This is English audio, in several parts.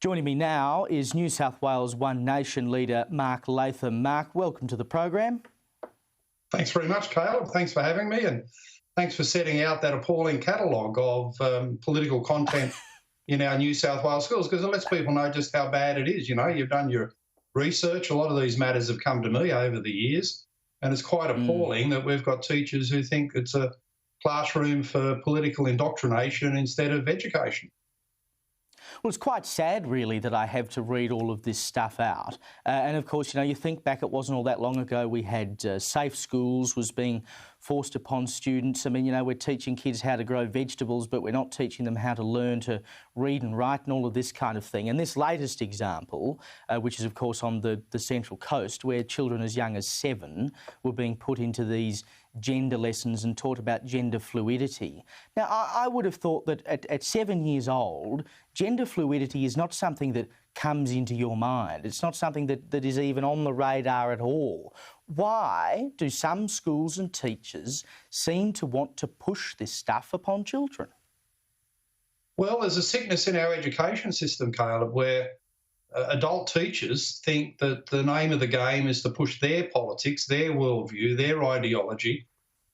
Joining me now is New South Wales One Nation leader Mark Latham. Mark, welcome to the program. Thanks very much, Caleb. Thanks for having me, and thanks for setting out that appalling catalogue of political content in our New South Wales schools, because it lets people know just how bad it is. You know, you've done your research. A lot of these matters have come to me over the years, and it's quite appalling that we've got teachers who think it's a classroom for political indoctrination instead of education. Well, it's quite sad, really, that I have to read all of this stuff out. And of course, you know, you think back, it wasn't all that long ago we had safe schools was being forced upon students. I mean, you know, we're teaching kids how to grow vegetables, but we're not teaching them how to learn to read and write and all of this kind of thing. And this latest example, which is, of course, on the Central Coast, where children as young as 7 were being put into these gender lessons and taught about gender fluidity. Now, I would have thought that at 7 years old, gender fluidity is not something that comes into your mind. It's not something that is even on the radar at all. Why do some schools and teachers seem to want to push this stuff upon children? Well, there's a sickness in our education system, Caleb, where adult teachers think that the name of the game is to push their politics, their worldview, their ideology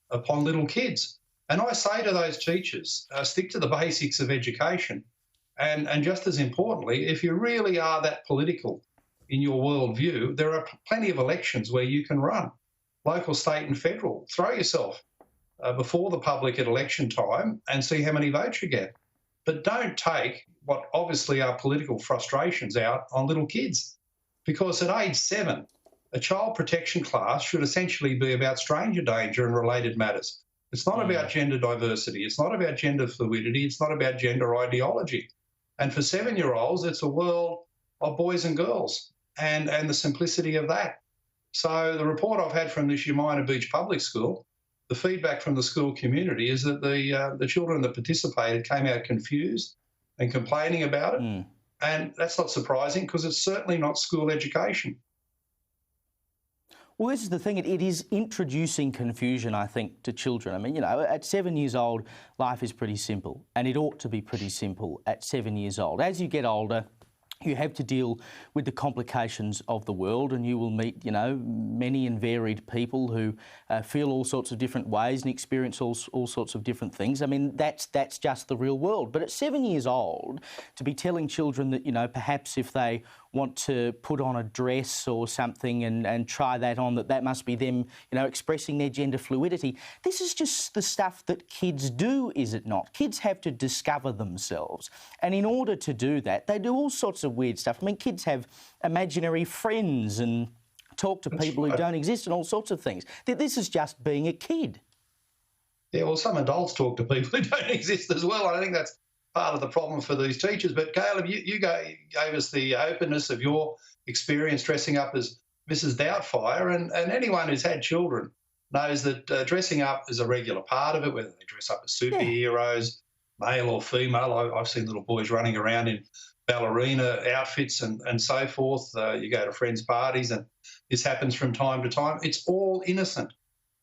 upon little kids. And I say to those teachers, stick to the basics of education. And just as importantly, if you really are that political in your worldview, there are plenty of elections where you can run, local, state and federal. Throw yourself before the public at election time and see how many votes you get. But don't take what obviously are political frustrations out on little kids, because at age 7, a child protection class should essentially be about stranger danger and related matters. It's not about gender diversity. It's not about gender fluidity. It's not about gender ideology. And for 7-year-olds, it's a world of boys and girls and the simplicity of that. So the report I've had from this Umina Beach Public School, the feedback from the school community is that the children that participated came out confused and complaining about it. And that's not surprising, because it's certainly not school education. Well, this is the thing. It is introducing confusion, I think, to children. I mean, you know, at 7 years old, life is pretty simple, and it ought to be pretty simple at 7 years old. As you get older, you have to deal with the complications of the world, and you will meet, you know, many and varied people who feel all sorts of different ways and experience all sorts of different things. I mean, that's just the real world. But at 7 years old, to be telling children that, you know, perhaps if they want to put on a dress or something and try that on, that must be them, you know, expressing their gender fluidity. This is just the stuff that kids do, is it not? Kids have to discover themselves. And in order to do that, they do all sorts of weird stuff. I mean, kids have imaginary friends and talk to people who don't exist and all sorts of things. This is just being a kid. Yeah, well, some adults talk to people who don't exist as well. I think that's part of the problem for these teachers. But Caleb, you gave us the openness of your experience dressing up as Mrs. Doubtfire, and anyone who's had children knows that dressing up is a regular part of it, whether they dress up as superheroes, male or female. I've seen little boys running around in ballerina outfits and so forth. You go to friends' parties and this happens from time to time. It's all innocent.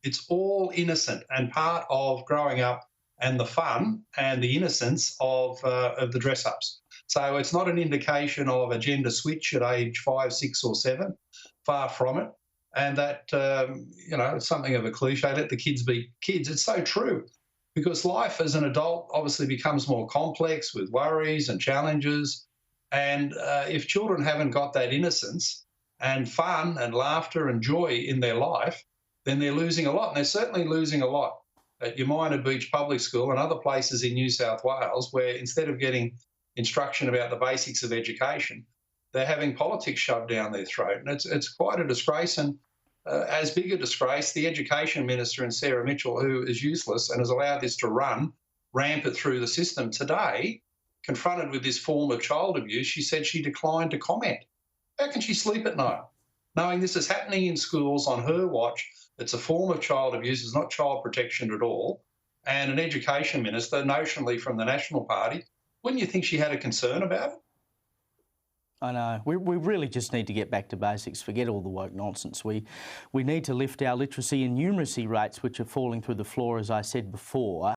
It's all innocent and part of growing up and the fun and the innocence of the dress-ups. So it's not an indication of a gender switch at age 5, 6 or 7, far from it. And that, you know, it's something of a cliche, let the kids be kids. It's so true, because life as an adult obviously becomes more complex with worries and challenges. And if children haven't got that innocence and fun and laughter and joy in their life, then they're losing a lot. And they're certainly losing a lot at Umina Beach Public School and other places in New South Wales, where instead of getting instruction about the basics of education, they're having politics shoved down their throat. And it's quite a disgrace. And as big a disgrace, the Education Minister, and Sarah Mitchell, who is useless and has allowed this to run rampant through the system today, confronted with this form of child abuse, she said she declined to comment. How can she sleep at night, knowing this is happening in schools on her watch? It's a form of child abuse. It's not child protection at all. And an education minister, notionally from the National Party, wouldn't you think she had a concern about it? I know. We really just need to get back to basics, forget all the woke nonsense. We need to lift our literacy and numeracy rates, which are falling through the floor, as I said before.